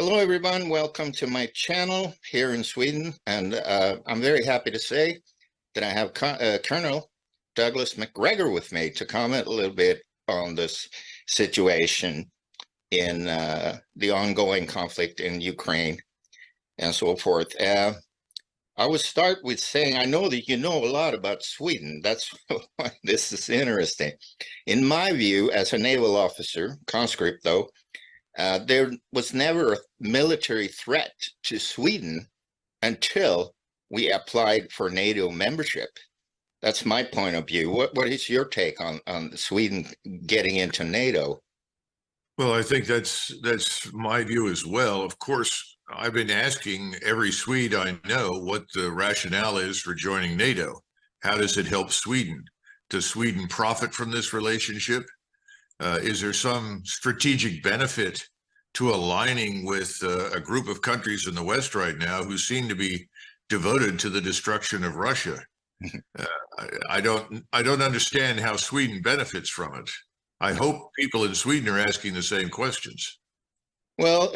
Hello, everyone. Welcome to my channel here in Sweden. And I'm very happy to say that I have Colonel Douglas Macgregor with me to comment a little bit on this situation in the ongoing conflict in Ukraine and so forth. I would start with saying I know that you know a lot about Sweden. That's why this is interesting. In my view, as a naval officer, conscript though, there was never a military threat to Sweden until we applied for NATO membership. That's my point of view. What is your take on Sweden getting into NATO? Well, I think that's my view as well. Of course, I've been asking every Swede I know what the rationale is for joining NATO. How does it help Sweden? Does Sweden profit from this relationship? Is there some strategic benefit to aligning with a group of countries in the West right now who seem to be devoted to the destruction of Russia? I don't understand how Sweden benefits from it. I hope people in Sweden are asking the same questions. Well,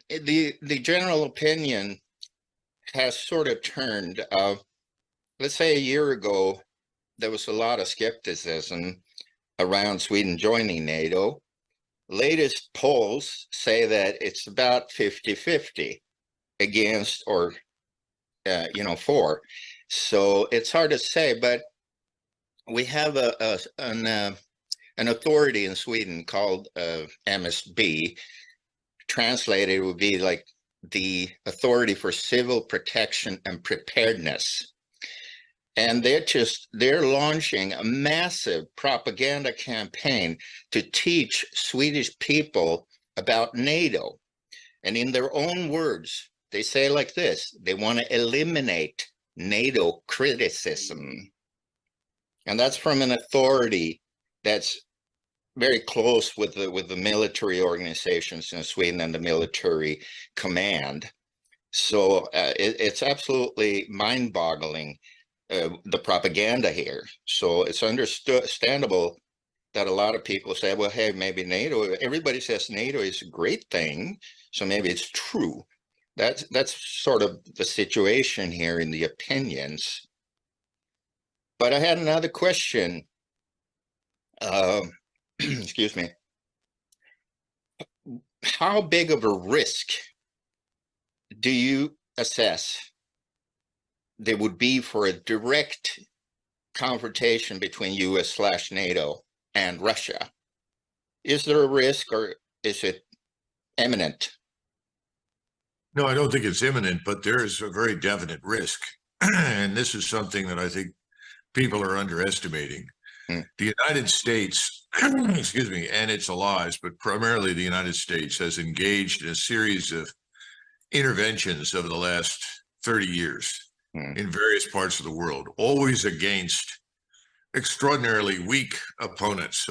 the general opinion has sort of turned. Let's say a year ago, there was a lot of skepticism around Sweden joining NATO. Latest polls say that it's about 50-50 against or, for. So it's hard to say, but we have an authority in Sweden called MSB. Translated would be like the Authority for Civil Protection and Preparedness. And they're launching a massive propaganda campaign to teach Swedish people about NATO. And in their own words, they say like this: they want to eliminate NATO criticism. And that's from an authority that's very close with the military organizations in Sweden and the military command. So it's absolutely mind-boggling, the propaganda here. So it's understandable that a lot of people say, well, hey, maybe NATO, everybody says NATO is a great thing, so maybe it's true. That's sort of the situation here in the opinions. But I had another question. Excuse me. How big of a risk do you assess there would be for a direct confrontation between US/NATO and Russia? Is there a risk, or is it imminent? No, I don't think it's imminent, but there is a very definite risk. And this is something that I think people are underestimating. The United States, excuse me, and its allies, but primarily the United States, has engaged in a series of interventions over the last 30 years in various parts of the world, always against extraordinarily weak opponents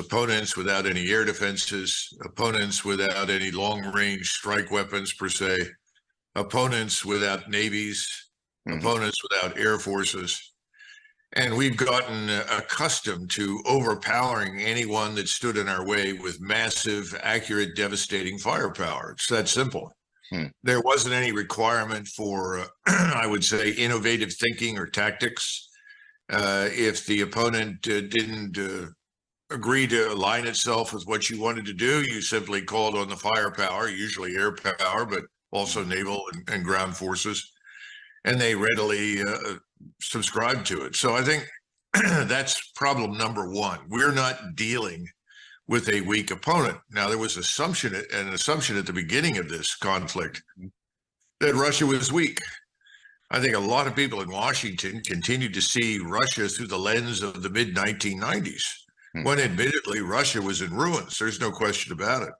without any air defenses, opponents without any long-range strike weapons per se, opponents without navies, opponents without air forces. And we've gotten accustomed to overpowering anyone that stood in our way with massive, accurate, devastating firepower. It's that simple. There wasn't any requirement for, I would say, innovative thinking or tactics. If the opponent didn't agree to align itself with what you wanted to do, you simply called on the firepower, usually air power, but also naval and ground forces, and they readily subscribed to it. So I think that's problem number one. We're not dealing with a weak opponent. Now, there was an assumption at the beginning of this conflict that Russia was weak. I think a lot of people in Washington continued to see Russia through the lens of the mid-1990s, when admittedly Russia was in ruins. There's no question about it.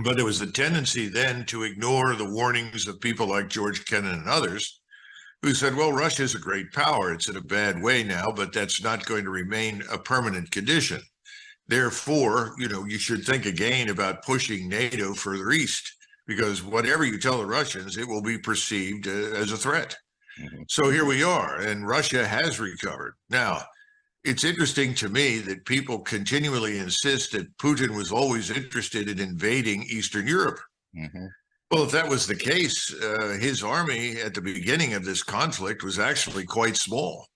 But there was a tendency then to ignore the warnings of people like George Kennan and others, who said, well, Russia is a great power. It's in a bad way now, but that's not going to remain a permanent condition. Therefore, you should think again about pushing NATO further east, because whatever you tell the Russians, it will be perceived as a threat. So here we are, and Russia has recovered. Now, it's interesting to me that people continually insist that Putin was always interested in invading Eastern Europe. Well, if that was the case, his army at the beginning of this conflict was actually quite small.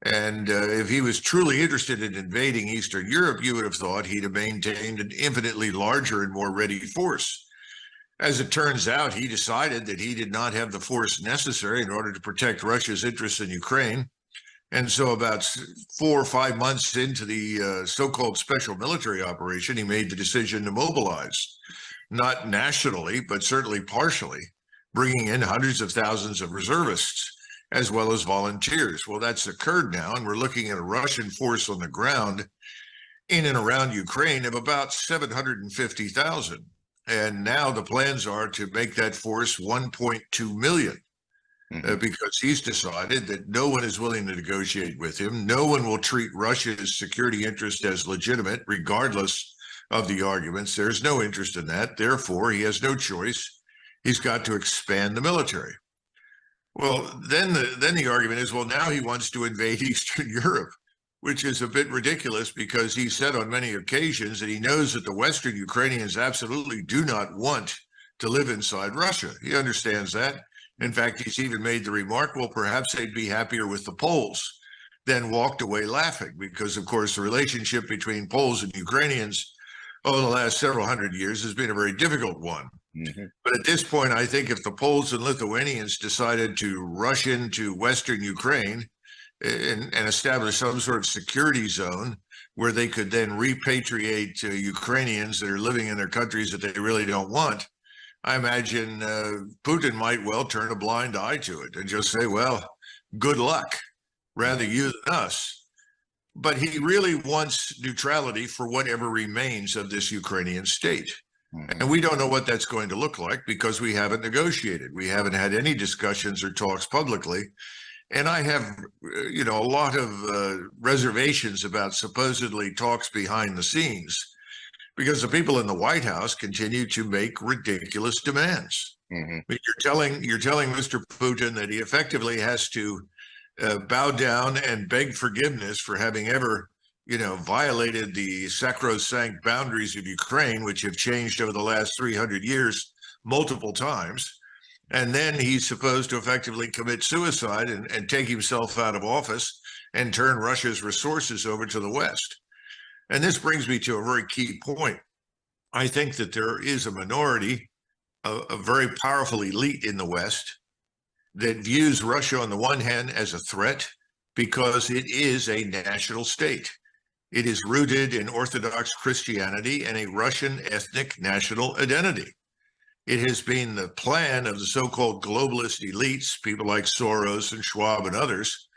And if he was truly interested in invading Eastern Europe, you would have thought he'd have maintained an infinitely larger and more ready force. As it turns out, he decided that he did not have the force necessary in order to protect Russia's interests in Ukraine. And so, about 4 or 5 months into the so-called special military operation, he made the decision to mobilize, not nationally, but certainly partially, bringing in hundreds of thousands of reservists as well as volunteers. Well, that's occurred now, and we're looking at a Russian force on the ground in and around Ukraine of about 750,000. And now the plans are to make that force 1.2 million. Because he's decided that no one is willing to negotiate with him. No one will treat Russia's security interest as legitimate, regardless of the arguments. There's no interest in that. Therefore, he has no choice. He's got to expand the military. Well, then the argument is, well, now he wants to invade Eastern Europe, which is a bit ridiculous because he said on many occasions that he knows that the Western Ukrainians absolutely do not want to live inside Russia. He understands that. In fact, he's even made the remark, well, perhaps they'd be happier with the Poles, then walked away laughing because, of course, the relationship between Poles and Ukrainians over the last several hundred years has been a very difficult one. But at this point, I think if the Poles and Lithuanians decided to rush into Western Ukraine and establish some sort of security zone where they could then repatriate Ukrainians that are living in their countries that they really don't want, I imagine Putin might well turn a blind eye to it and just say, well, good luck, rather you than us. But he really wants neutrality for whatever remains of this Ukrainian state. And we don't know what that's going to look like because we haven't negotiated. We haven't had any discussions or talks publicly. And I have, a lot of reservations about supposedly talks behind the scenes, because the people in the White House continue to make ridiculous demands. But you're telling Mr. Putin that he effectively has to bow down and beg forgiveness for having ever, violated the sacrosanct boundaries of Ukraine, which have changed over the last 300 years multiple times. And then he's supposed to effectively commit suicide and take himself out of office and turn Russia's resources over to the West. And this brings me to a very key point. I think that there is a minority, a very powerful elite in the West that views Russia on the one hand as a threat because it is a national state. It is rooted in Orthodox Christianity and a Russian ethnic national identity. It has been the plan of the so-called globalist elites, people like Soros and Schwab and others,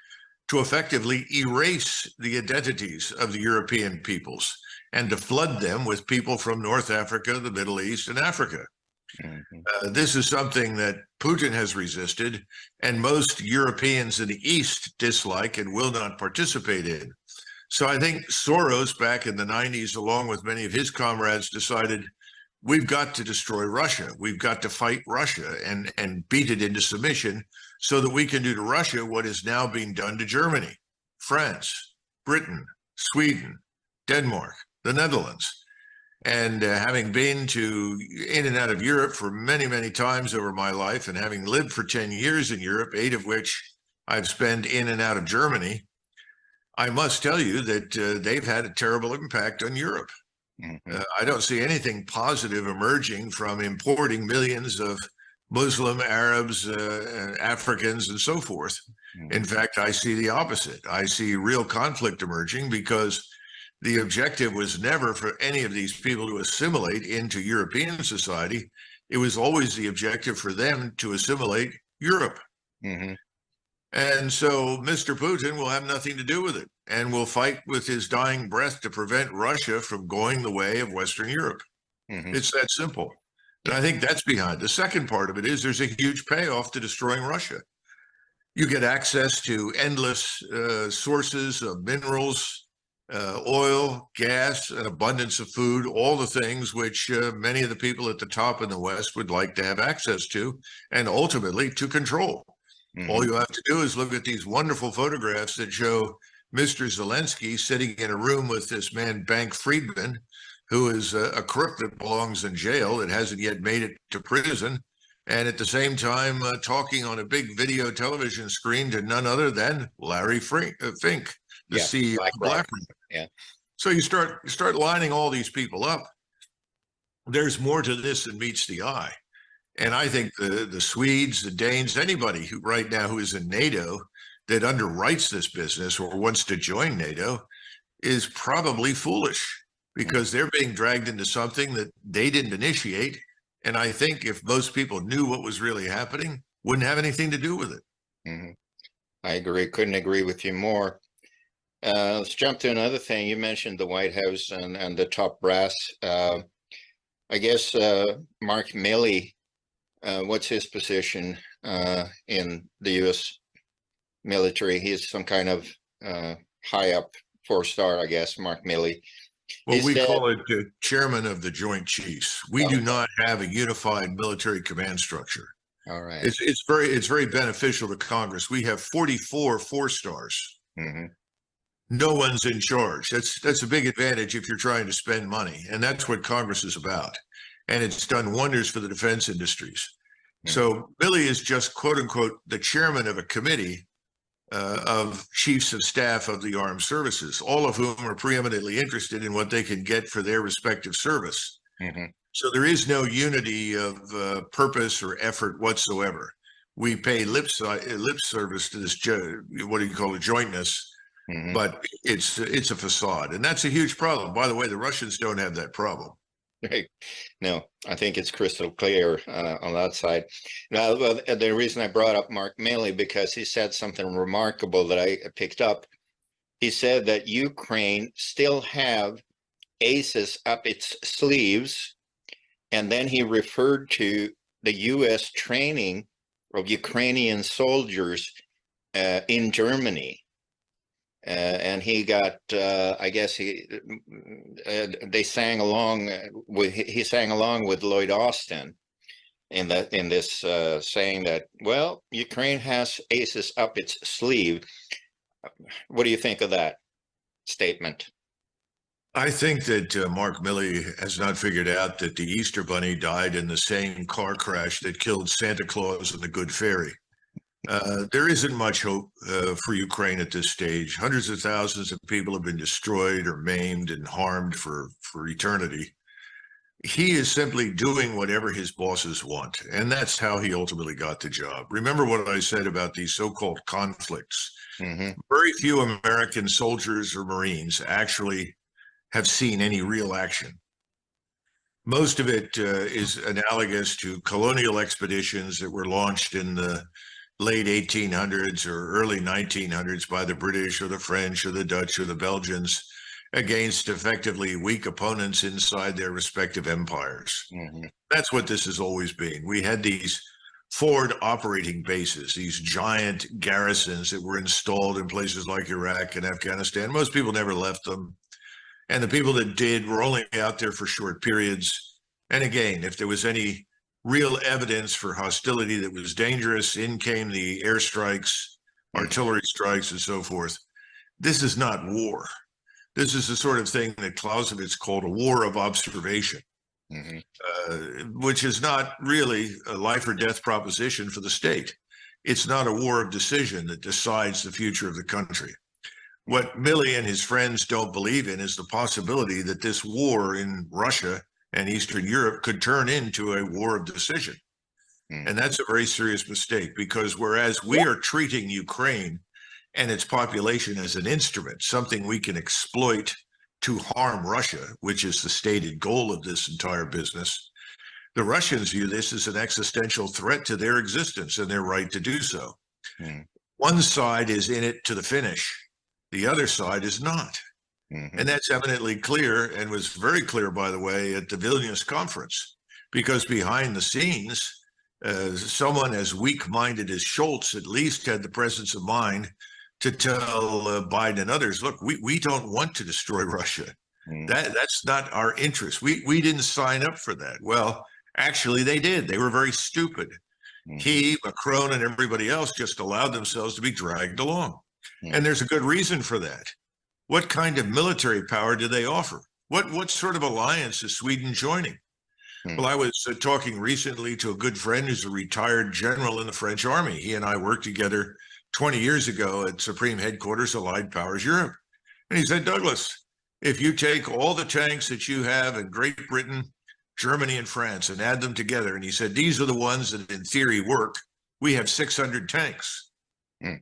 to effectively erase the identities of the European peoples and to flood them with people from North Africa, the Middle East, and Africa. This is something that Putin has resisted, and most Europeans in the East dislike and will not participate in. So I think Soros back in the 90s, along with many of his comrades, decided we've got to destroy Russia. We've got to fight Russia and beat it into submission so that we can do to Russia what is now being done to Germany, France, Britain, Sweden, Denmark, the Netherlands. And having been in and out of Europe for many, many times over my life, and having lived for 10 years in Europe, 8 of which I've spent in and out of Germany, I must tell you that they've had a terrible impact on Europe. I don't see anything positive emerging from importing millions of Muslim, Arabs, Africans, and so forth. In fact, I see the opposite. I see real conflict emerging because the objective was never for any of these people to assimilate into European society. It was always the objective for them to assimilate Europe. And so Mr. Putin will have nothing to do with it and will fight with his dying breath to prevent Russia from going the way of Western Europe. It's that simple. And I think that's behind. The second part of it is there's a huge payoff to destroying Russia. You get access to endless sources of minerals, oil, gas, an abundance of food, all the things which many of the people at the top in the West would like to have access to and ultimately to control. All you have to do is look at these wonderful photographs that show Mr. Zelensky sitting in a room with this man, Bank Friedman, who is a crook that belongs in jail that hasn't yet made it to prison, and at the same time talking on a big video television screen to none other than Larry Fink, the CEO of BlackRock. Yeah. So you start lining all these people up. There's more to this than meets the eye. And I think the Swedes, the Danes, anybody who right now who is in NATO that underwrites this business or wants to join NATO is probably foolish, because they're being dragged into something that they didn't initiate. And I think if most people knew what was really happening, wouldn't have anything to do with it. Mm-hmm. I agree. Couldn't agree with you more. Let's jump to another thing. You mentioned the White House and the top brass. I guess Mark Milley, what's his position in the U.S. military? He's some kind of high up 4-star, I guess, Mark Milley. Well, we call it the chairman of the Joint Chiefs. We do not have a unified military command structure. All right. It's very beneficial to Congress. We have 44 4-stars. Mm-hmm. No one's in charge. That's a big advantage if you're trying to spend money, and that's what Congress is about. And it's done wonders for the defense industries. Mm-hmm. So Milley is just, quote unquote, the chairman of a committee of chiefs of staff of the armed services, all of whom are preeminently interested in what they can get for their respective service. Mm-hmm. So there is no unity of purpose or effort whatsoever. We pay lip service to this, what do you call it, jointness, mm-hmm. but it's a facade, and that's a huge problem. By the way, the Russians don't have that problem. Right. No, I think it's crystal clear on that side. Now, the reason I brought up Mark Milley, because he said something remarkable that I picked up. He said that Ukraine still have aces up its sleeves, and then he referred to the U.S. training of Ukrainian soldiers in Germany. And he got, I guess they sang along with, he sang along with Lloyd Austin in this saying that, well, Ukraine has aces up its sleeve. What do you think of that statement? I think that Mark Milley has not figured out that the Easter Bunny died in the same car crash that killed Santa Claus and the Good Fairy. There isn't much hope for Ukraine at this stage. Hundreds of thousands of people have been destroyed or maimed and harmed for eternity. He is simply doing whatever his bosses want, and that's how he ultimately got the job. Remember what I said about these so-called conflicts. Mm-hmm. Very few American soldiers or Marines actually have seen any real action. Most of it is analogous to colonial expeditions that were launched in the late 1800s or early 1900s by the British or the French or the Dutch or the Belgians against effectively weak opponents inside their respective empires. Mm-hmm. That's what this has always been. We had these forward operating bases, these giant garrisons that were installed in places like Iraq and Afghanistan. Most people never left them. And the people that did were only out there for short periods. And again, if there was any real evidence for hostility that was dangerous, in came the airstrikes, artillery strikes, and so forth. This is not war. This is the sort of thing that Clausewitz called a war of observation, mm-hmm. Which is not really a life or death proposition for the state. It's not a war of decision that decides the future of the country. What Milley and his friends don't believe in is the possibility that this war in Russia and Eastern Europe could turn into a war of decision. Mm. And that's a very serious mistake, because whereas we are treating Ukraine and its population as an instrument, something we can exploit to harm Russia, which is the stated goal of this entire business, the Russians view this as an existential threat to their existence and their right to do so. Mm. One side is in it to the finish. The other side is not. Mm-hmm. And that's eminently clear, and was very clear, by the way, at the Vilnius conference, because behind the scenes, someone as weak-minded as Schultz at least had the presence of mind to tell Biden and others, look, we don't want to destroy Russia. Mm-hmm. That's not our interest. We didn't sign up for that. Well, actually, they did. They were very stupid. Mm-hmm. He, Macron, and everybody else just allowed themselves to be dragged along. Mm-hmm. And there's a good reason for that. What kind of military power do they offer? What sort of alliance is Sweden joining? Well, I was talking recently to a good friend who's a retired general in the French army. He and I worked together 20 years ago at Supreme Headquarters Allied Powers Europe. And he said, Douglas, if you take all the tanks that you have in Great Britain, Germany, and France and add them together, and he said, these are the ones that in theory work, we have 600 tanks.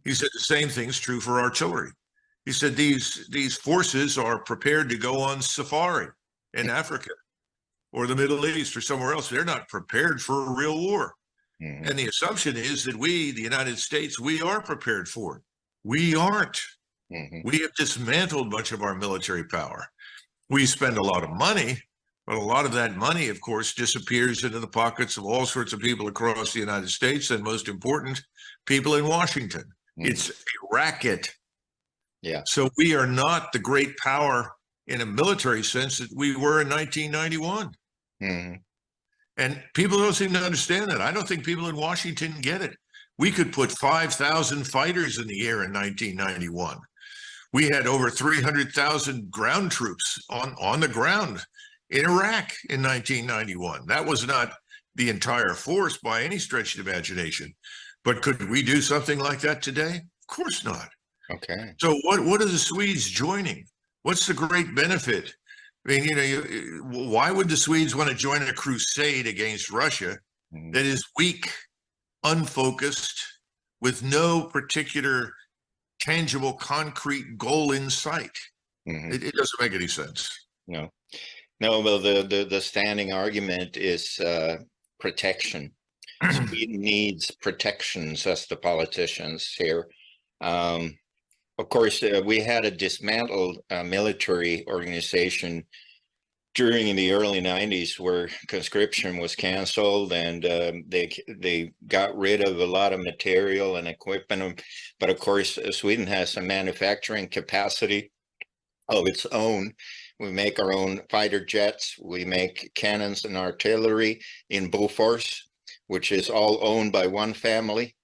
He said the same thing's true for artillery. He said these forces are prepared to go on safari in Africa or the Middle East or somewhere else. They're not prepared for a real war. And the assumption is that we, the United States, we are prepared for it. We aren't. We have dismantled much of our military power. We spend a lot of money, but a lot of that money, of course, disappears into the pockets of all sorts of people across the United States, and most important, people in Washington. It's a racket. Yeah. So we are not the great power in a military sense that we were in 1991. And people don't seem to understand that. I don't think people in Washington get it. We could put 5,000 fighters in the air in 1991. We had over 300,000 ground troops on the ground in Iraq in 1991. That was not the entire force by any stretch of imagination. But could we do something like that today? Of course not. Okay. So what are the Swedes joining? What's the great benefit? I mean, why would the Swedes want to join a crusade against Russia that is weak, unfocused, with no particular tangible, concrete goal in sight? It doesn't make any sense. No. Well, the standing argument is protection. Sweden needs protections, as the politicians here. Of course, we had a dismantled military organization during the early 90s where conscription was canceled, and they got rid of a lot of material and equipment. But of course, Sweden has a manufacturing capacity of its own. We make our own fighter jets. We make cannons and artillery in Bofors, which is all owned by one family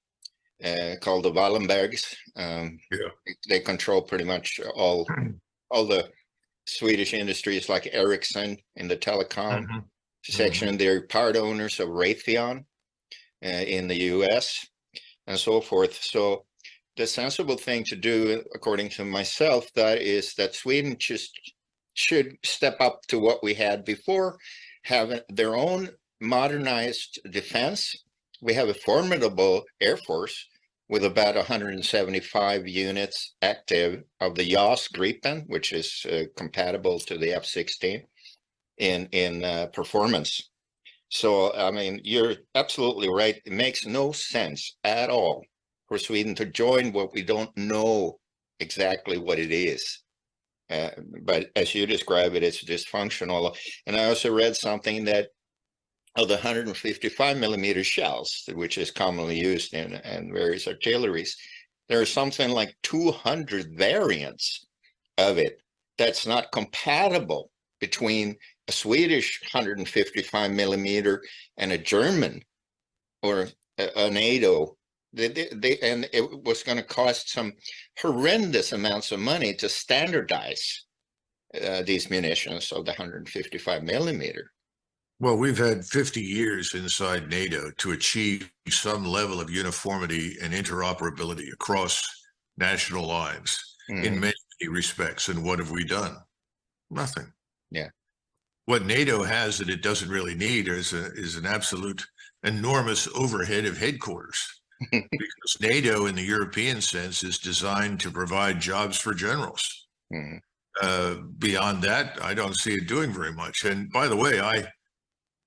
called the Wallenbergs. They control pretty much all the Swedish industries, like Ericsson in the telecom section. They're part owners of Raytheon in the US and so forth. So the sensible thing to do, according to myself, that is that Sweden just should step up to what we had before, have their own modernized defense. We have a formidable Air Force with about 175 units active of the JAS Gripen, which is compatible to the F-16 in performance. So, I mean, you're absolutely right. It makes no sense at all for Sweden to join what we don't know exactly what it is. But as you describe it, it's dysfunctional. And I also read something that of the 155 millimeter shells, which is commonly used in various artilleries, there are something like 200 variants of it that's not compatible between a Swedish 155 millimeter and a German or a NATO. And it was going to cost some horrendous amounts of money to standardize these munitions of the 155 millimeter. Well, we've had 50 years inside NATO to achieve some level of uniformity and interoperability across national lines in many respects. And what have we done? Nothing. Yeah. What NATO has that it doesn't really need is an absolute enormous overhead of headquarters. Because NATO, in the European sense, is designed to provide jobs for generals. Beyond that, I don't see it doing very much. And by the way,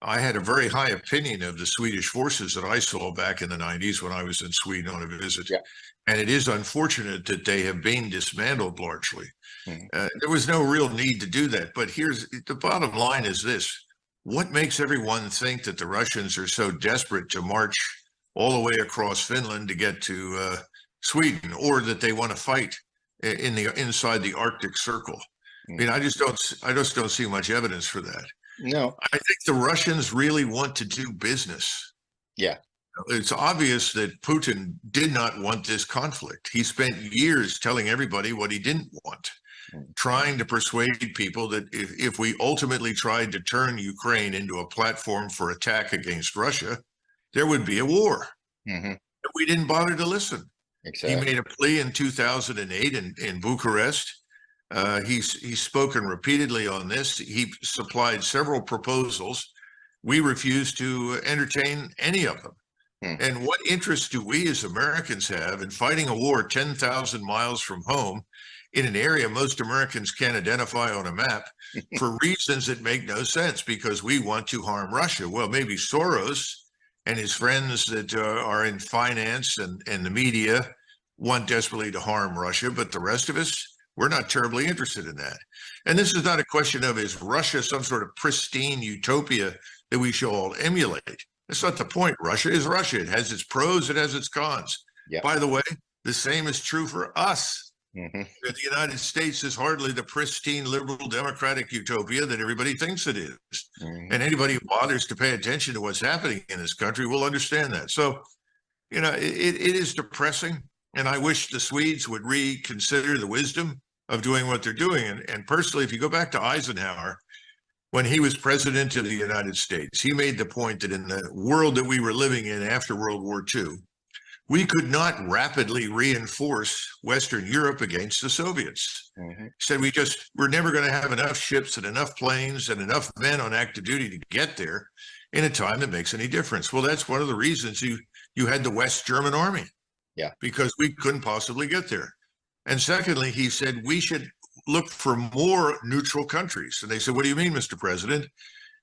I had a very high opinion of the Swedish forces that I saw back in the 90s when I was in Sweden on a visit. Yeah. And it is unfortunate that they have been dismantled largely. There was no real need to do that. But here's the bottom line is this. What makes everyone think that the Russians are so desperate to march all the way across Finland to get to Sweden, or that they want to fight inside the Arctic Circle? I mean, I just don't see much evidence for that. No, I think the Russians really want to do business. Yeah. It's obvious that Putin did not want this conflict. He spent years telling everybody what he didn't want. trying to persuade people that if we ultimately tried to turn Ukraine into a platform for attack against Russia, there would be a war. Mm-hmm. We didn't bother to listen. Exactly. He made a plea in 2008 in Bucharest. He's spoken repeatedly on this. He supplied several proposals. We refused to entertain any of them. And what interest do we as Americans have in fighting a war 10,000 miles from home in an area most Americans can't identify on a map for reasons that make no sense because we want to harm Russia? Well, maybe Soros and his friends that are in finance and the media want desperately to harm Russia, but the rest of us, we're not terribly interested in that. And this is not a question of, is Russia some sort of pristine utopia that we should all emulate? That's not the point. Russia is Russia. It has its pros, it has its cons. Yep. By the way, the same is true for us. Mm-hmm. The United States is hardly the pristine liberal democratic utopia that everybody thinks it is. Mm-hmm. And anybody who bothers to pay attention to what's happening in this country will understand that. So, you know, it is depressing. And I wish the Swedes would reconsider the wisdom of doing what they're doing. And personally, if you go back to Eisenhower, when he was president of the United States, he made the point that in the world that we were living in after World War II, we could not rapidly reinforce Western Europe against the Soviets. Mm-hmm. He said we're never going to have enough ships and enough planes and enough men on active duty to get there in a time that makes any difference. Well, that's one of the reasons you had the West German army. Yeah. Because we couldn't possibly get there. And secondly, he said we should look for more neutral countries. And they said, what do you mean, Mr. President?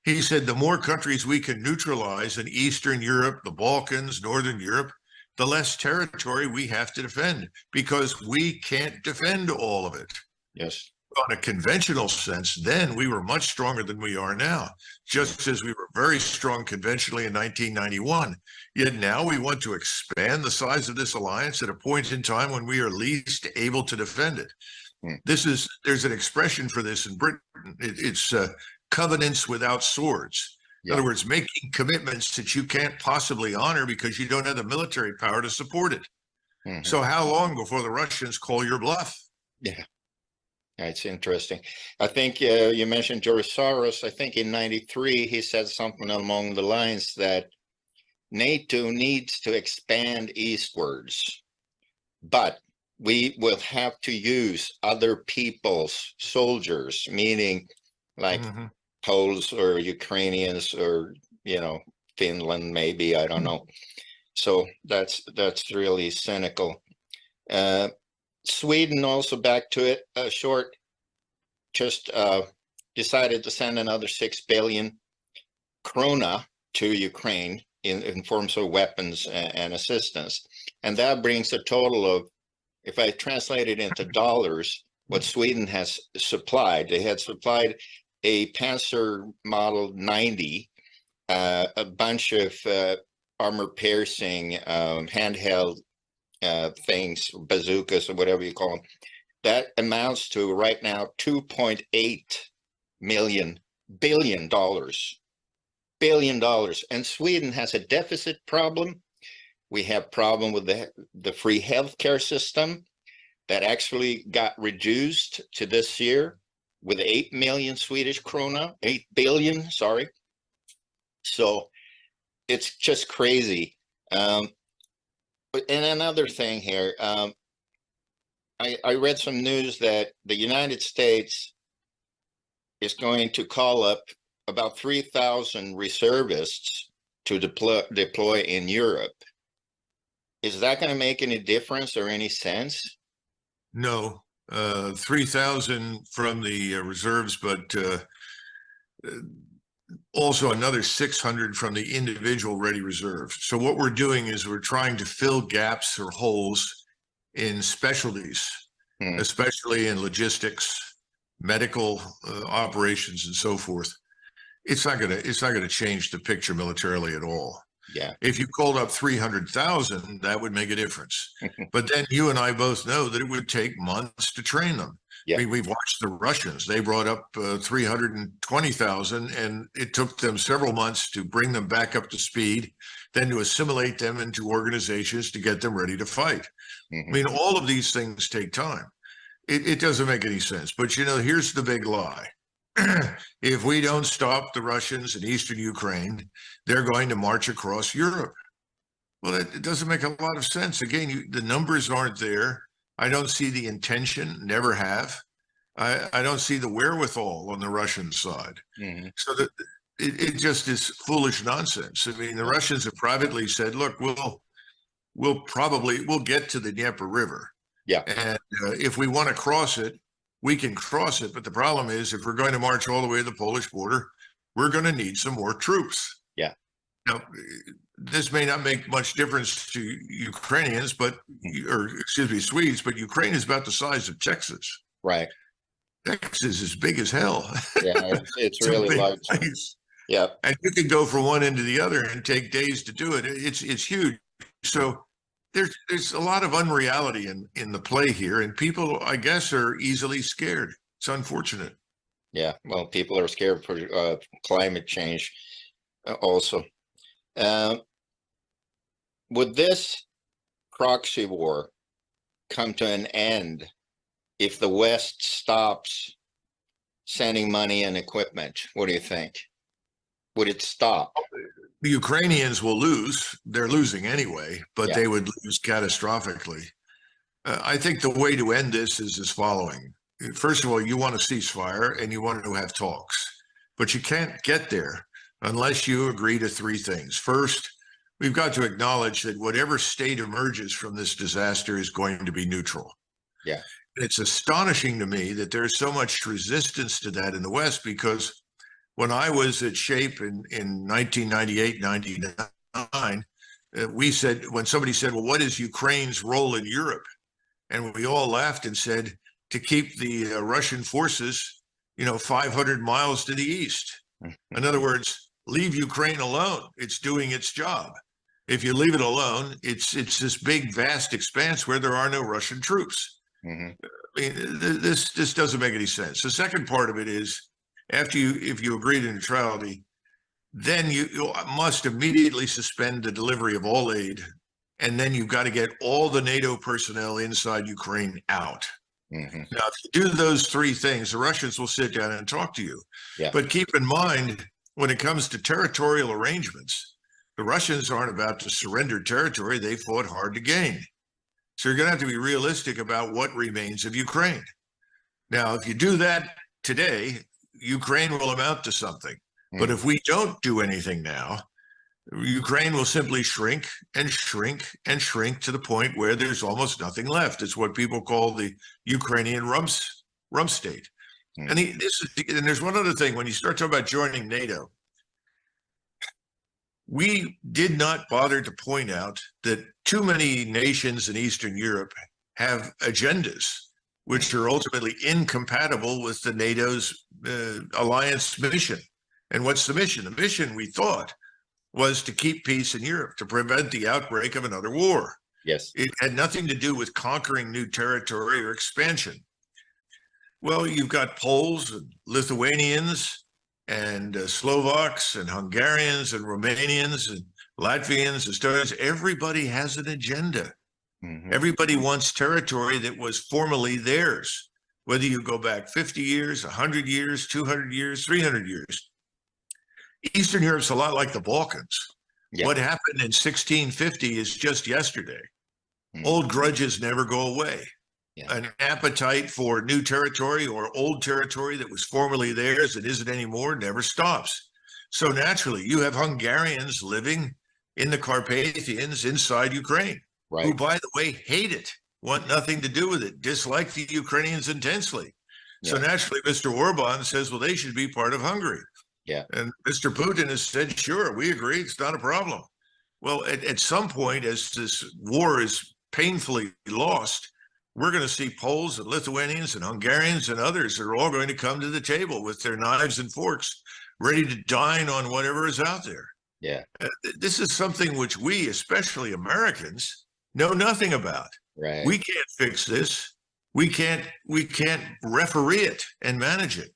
He said, the more countries we can neutralize in Eastern Europe, the Balkans, Northern Europe, the less territory we have to defend because we can't defend all of it. Yes. On a conventional sense, then we were much stronger than we are now, just as we were very strong conventionally in 1991. Yet now we want to expand the size of this alliance at a point in time when we are least able to defend it. There's an expression for this in Britain. It's covenants without swords. In other words, making commitments that you can't possibly honor because you don't have the military power to support it. Mm-hmm. So how long before the Russians call your bluff? Yeah. It's interesting. I think you mentioned George Soros. I think in '93, he said something along the lines that NATO needs to expand eastwards, but we will have to use other people's soldiers, meaning like Poles or Ukrainians or, Finland, maybe, I don't know. So that's really cynical. Sweden also, back to it, decided to send another 6 billion krona to Ukraine in forms of weapons and assistance. And that brings a total of, if I translate it into dollars, what Sweden has supplied. They had supplied a Panzer Model 90, a bunch of armor-piercing handheld things, bazookas or whatever you call them. That amounts to right now $2.8 billion. And Sweden has a deficit problem. We have problem with the free healthcare system that actually got reduced to this year with 8 million Swedish krona, 8 billion, sorry. So it's just crazy. And another thing here, I read some news that the United States is going to call up about 3,000 reservists to deploy in Europe. Is that going to make any difference or any sense? No, 3,000 from the reserves, but also another 600 from the individual ready reserve. So what we're doing is we're trying to fill gaps or holes in specialties, especially in logistics, medical operations, and so forth. It's not gonna change the picture militarily at all. Yeah. If you called up 300,000, that would make a difference. But then you and I both know that it would take months to train them. Yeah. I mean, we've watched the Russians. They brought up 320,000, and it took them several months to bring them back up to speed, then to assimilate them into organizations to get them ready to fight. I mean, all of these things take time. It doesn't make any sense. But, you know, here's the big lie. If we don't stop the Russians in eastern Ukraine, they're going to march across Europe. Well, it doesn't make a lot of sense. Again, the numbers aren't there. I don't see the intention, never have. I don't see the wherewithal on the Russian side. Mm-hmm. So that it just is foolish nonsense. I mean, the Russians have privately said, look, we'll get to the Dnieper River. Yeah. And if we want to cross it, we can cross it. But the problem is, if we're going to march all the way to the Polish border, we're going to need some more troops. Yeah. Now, this may not make much difference to Ukrainians, or excuse me, Swedes, but Ukraine is about the size of Texas. Right. Texas is big as hell. Yeah, it's really large. Place. Yeah. And you can go from one end to the other and take days to do it. It's huge. So there's a lot of unreality in the play here, and people, I guess, are easily scared. It's unfortunate. Yeah. Well, people are scared for climate change also. Would this proxy war come to an end if the West stops sending money and equipment? What do you think? Would it stop? The Ukrainians will lose. They're losing anyway, but they would lose catastrophically. I think the way to end this is as following. First of all, you want a ceasefire and you want to have talks, but you can't get there unless you agree to three things. First, we've got to acknowledge that whatever state emerges from this disaster is going to be neutral. Yeah. It's astonishing to me that there's so much resistance to that in the West, because when I was at SHAPE in 1998, 99, we said, when somebody said, well, what is Ukraine's role in Europe? And we all laughed and said, to keep the Russian forces, 500 miles to the east. In other words, leave Ukraine alone. It's doing its job. If you leave it alone, it's this big, vast expanse where there are no Russian troops. Mm-hmm. I mean, this doesn't make any sense. The second part of it is, if you agree to neutrality, then you must immediately suspend the delivery of all aid, and then you've got to get all the NATO personnel inside Ukraine out. Mm-hmm. Now, if you do those three things, the Russians will sit down and talk to you. Yeah. But keep in mind, when it comes to territorial arrangements, the Russians aren't about to surrender territory they fought hard to gain. So you're going to have to be realistic about what remains of Ukraine. Now, if you do that today, Ukraine will amount to something. Mm-hmm. But if we don't do anything now, Ukraine will simply shrink and shrink and shrink to the point where there's almost nothing left. It's what people call the Ukrainian rump state. Mm-hmm. And there's one other thing. When you start talking about joining NATO, we did not bother to point out that too many nations in Eastern Europe have agendas which are ultimately incompatible with the NATO's alliance mission. And what's the mission? The mission, we thought, was to keep peace in Europe, to prevent the outbreak of another war. Yes. It had nothing to do with conquering new territory or expansion. Well, you've got Poles and Lithuanians and Slovaks and Hungarians and Romanians and Latvians, Estonians. Everybody has an agenda. Mm-hmm. Everybody wants territory that was formerly theirs, whether you go back 50 years, 100 years, 200 years, 300 years. Eastern Europe's a lot like the Balkans. Yeah. What happened in 1650 is just yesterday. Mm-hmm. Old grudges never go away. Yeah. An appetite for new territory or old territory that was formerly theirs and isn't anymore never stops. So naturally, you have Hungarians living in the Carpathians inside Ukraine, right, who, by the way, hate it, want nothing to do with it, dislike the Ukrainians intensely. Yeah. So naturally, Mr. Orban says, well, they should be part of Hungary. Yeah. And Mr. Putin has said, sure, we agree, it's not a problem. Well, at some point, as this war is painfully lost, we're going to see Poles and Lithuanians and Hungarians and others that are all going to come to the table with their knives and forks, ready to dine on whatever is out there. Yeah. This is something which we, especially Americans, know nothing about. Right. We can't fix this. We can't referee it and manage it.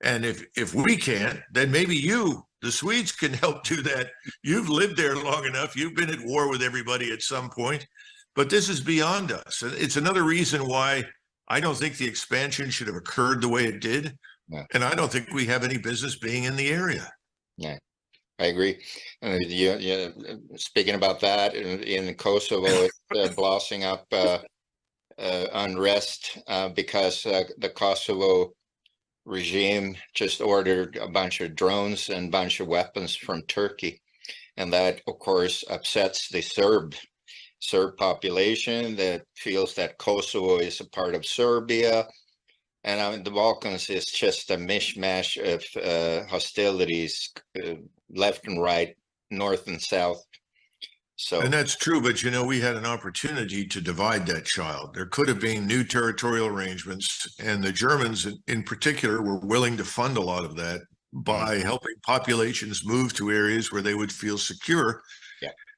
And if we can't, then maybe you, the Swedes, can help do that. You've lived there long enough. You've been at war with everybody at some point. But this is beyond us. It's another reason why I don't think the expansion should have occurred the way it did. No. And I don't think we have any business being in the area. Yeah, I agree. Speaking about that, in Kosovo, it's blossoming up unrest because the Kosovo regime just ordered a bunch of drones and a bunch of weapons from Turkey. And that, of course, upsets the Serb population that feels that Kosovo is a part of Serbia. And the Balkans is just a mishmash of hostilities, left and right, north and south. So, and that's true, but we had an opportunity to divide that child. There could have been new territorial arrangements, and the Germans in particular were willing to fund a lot of that by helping populations move to areas where they would feel secure,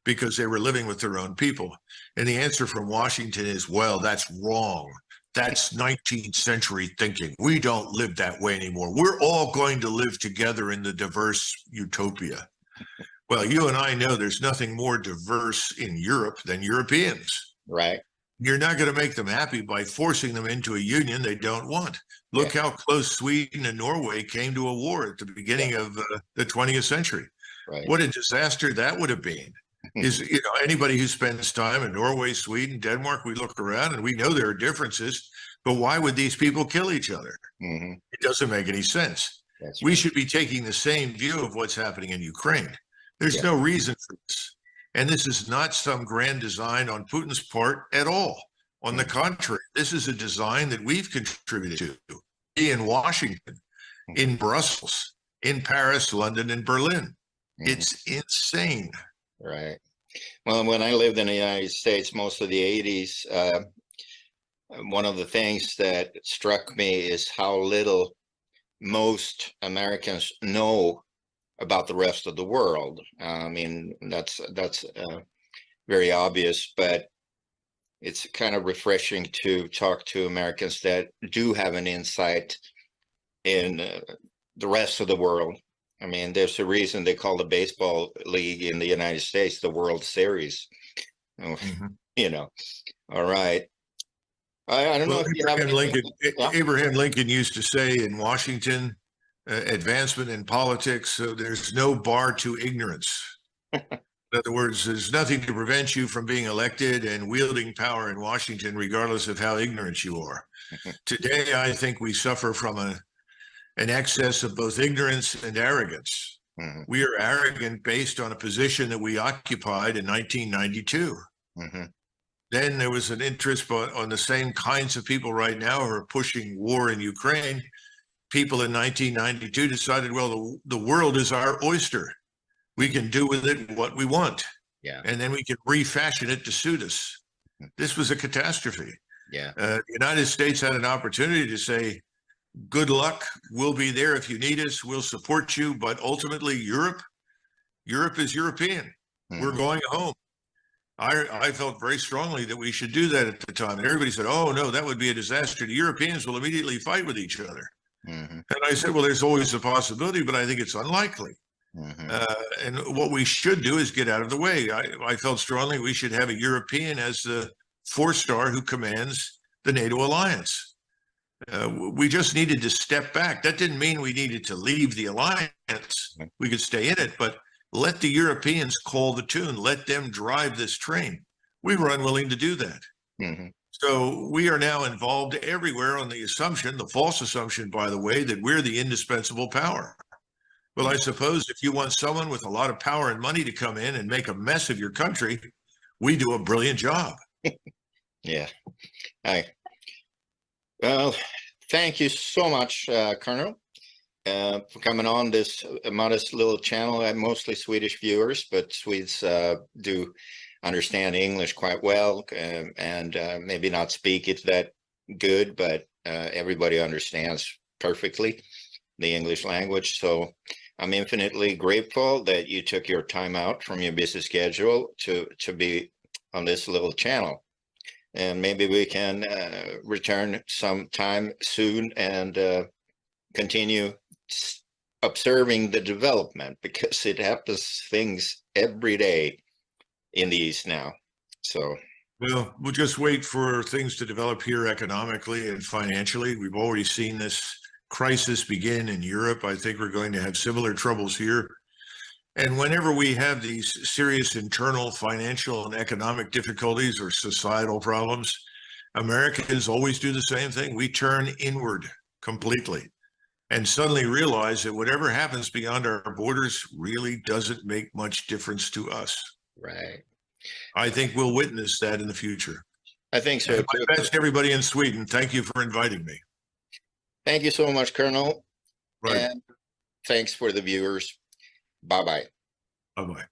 because they were living with their own people. And the answer from Washington is, well, that's wrong. That's 19th century thinking. We don't live that way anymore. We're all going to live together in the diverse utopia. Well, you and I know there's nothing more diverse in Europe than Europeans. right. You're not going to make them happy by forcing them into a union they don't want. Look how close Sweden and Norway came to a war at the beginning of the 20th century. Right. What a disaster that would have been. Is anybody who spends time in Norway, Sweden, Denmark, we look around and we know there are differences, but why would these people kill each other? It doesn't make any sense. We should be taking the same view of what's happening in Ukraine. There's no reason for this. And this is not some grand design on Putin's part at all. On the contrary, this is a design that we've contributed to in Washington, in Brussels, in Paris, London, and Berlin. It's insane. Right. Well, when I lived in the United States, most of the 80s, one of the things that struck me is how little most Americans know about the rest of the world. I mean, that's very obvious, but it's kind of refreshing to talk to Americans that do have an insight in the rest of the world. I mean, there's a reason they call the baseball league in the United States the World Series. All right. I don't know if you have Abraham Lincoln used to say in Washington, advancement in politics, so there's no bar to ignorance. In other words, there's nothing to prevent you from being elected and wielding power in Washington, regardless of how ignorant you are. Today, I think we suffer from an excess of both ignorance and arrogance. We are arrogant based on a position that we occupied in 1992. Then there was an interest on the same kinds of people right now who are pushing war in Ukraine. People in 1992 decided, well, the world is our oyster. We can do with it what we want. And then we can refashion it to suit us. This was a catastrophe. The United States had an opportunity to say, good luck, we'll be there if you need us, we'll support you, but ultimately Europe is European. We're going home. I felt very strongly that we should do that at the time. And everybody said, oh no, that would be a disaster. The Europeans will immediately fight with each other. And I said, well, there's always a possibility, but I think it's unlikely. And what we should do is get out of the way. I felt strongly we should have a European as the four-star who commands the NATO alliance. We just needed to step back. That didn't mean we needed to leave the alliance. We could stay in it, but let the Europeans call the tune. Let them drive this train. We were unwilling to do that. So we are now involved everywhere on the assumption, the false assumption, by the way, that we're the indispensable power. Well, I suppose if you want someone with a lot of power and money to come in and make a mess of your country, we do a brilliant job. Well, thank you so much, Colonel, for coming on this modest little channel. I have mostly Swedish viewers, but Swedes do understand English quite well, and maybe not speak it that good, but everybody understands perfectly the English language. So I'm infinitely grateful that you took your time out from your busy schedule to be on this little channel. And maybe we can return sometime soon and continue observing the development, because it happens things every day in the East now. So Well, we'll just wait for things to develop here economically and financially. We've already seen this crisis begin in Europe. I think we're going to have similar troubles here. And whenever we have these serious internal financial and economic difficulties or societal problems, Americans always do the same thing. We turn inward completely and suddenly realize that whatever happens beyond our borders really doesn't make much difference to us. Right. I think we'll witness that in the future. I think so And too. my best to everybody in Sweden. Thank you for inviting me. Thank you so much, Colonel. Right. And thanks for the viewers. Bye-bye. Bye-bye.